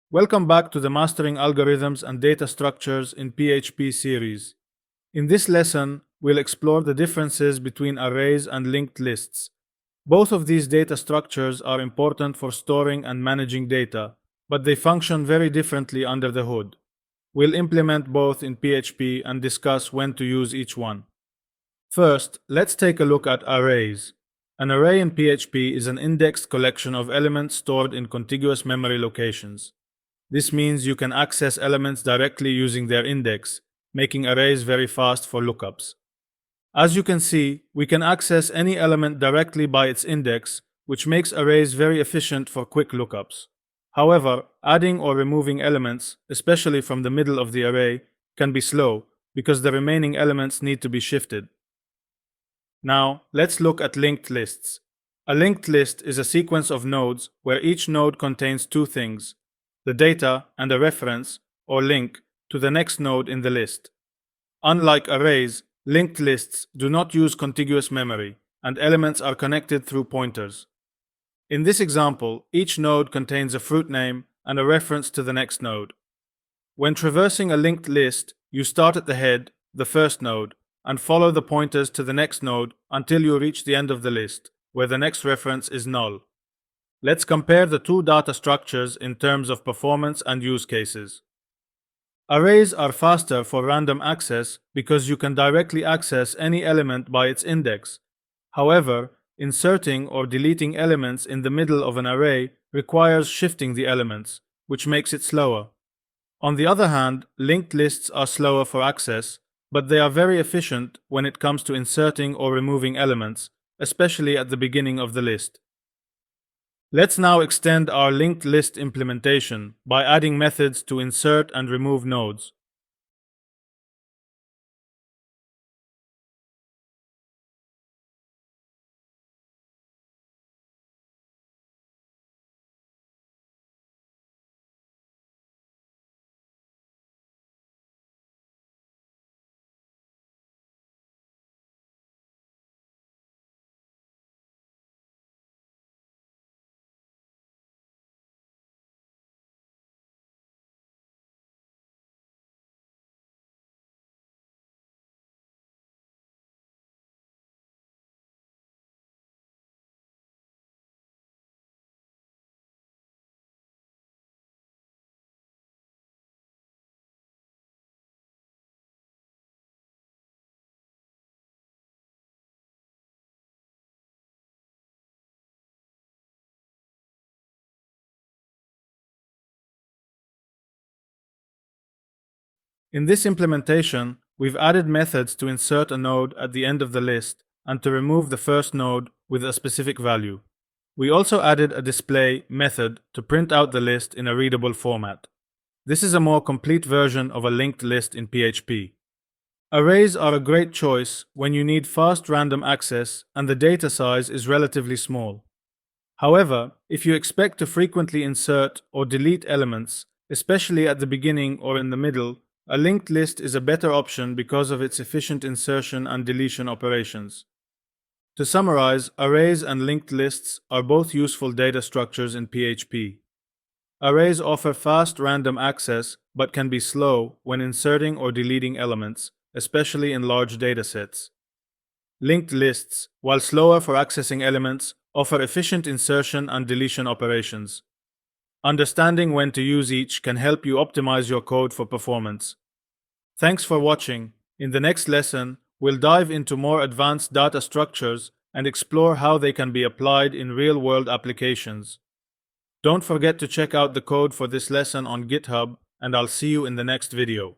Welcome back to the Mastering Algorithms and Data Structures in PHP series. In this lesson, we'll explore the differences between arrays and linked lists. Both of these data structures are important for storing and managing data, but they function very differently under the hood. We'll implement both in PHP and discuss when to use each one. First, let's take a look at arrays. An array in PHP is an indexed collection of elements stored in contiguous memory locations. This means you can access elements directly using their index, making arrays very fast for lookups. As you can see, we can access any element directly by its index, which makes arrays very efficient for quick lookups. However, adding or removing elements, especially from the middle of the array, can be slow because the remaining elements need to be shifted. Now, let's look at linked lists. A linked list is a sequence of nodes where each node contains two things: the data and a reference, or link, to the next node in the list. Unlike arrays, linked lists do not use contiguous memory, and elements are connected through pointers. In this example, each node contains a fruit name and a reference to the next node. When traversing a linked list, you start at the head, the first node, and follow the pointers to the next node until you reach the end of the list, where the next reference is null. Let's compare the two data structures in terms of performance and use cases. Arrays are faster for random access because you can directly access any element by its index. However, inserting or deleting elements in the middle of an array requires shifting the elements, which makes it slower. On the other hand, linked lists are slower for access, but they are very efficient when it comes to inserting or removing elements, especially at the beginning of the list. Let's now extend our linked list implementation by adding methods to insert and remove nodes. In this implementation, we've added methods to insert a node at the end of the list and to remove the first node with a specific value. We also added a display method to print out the list in a readable format. This is a more complete version of a linked list in PHP. Arrays are a great choice when you need fast random access and the data size is relatively small. However, if you expect to frequently insert or delete elements, especially at the beginning or in the middle, a linked list is a better option because of its efficient insertion and deletion operations. To summarize, arrays and linked lists are both useful data structures in PHP. Arrays offer fast random access but can be slow when inserting or deleting elements, especially in large datasets. Linked lists, while slower for accessing elements, offer efficient insertion and deletion operations. Understanding when to use each can help you optimize your code for performance. Thanks for watching. In the next lesson, we'll dive into more advanced data structures and explore how they can be applied in real-world applications. Don't forget to check out the code for this lesson on GitHub, and I'll see you in the next video.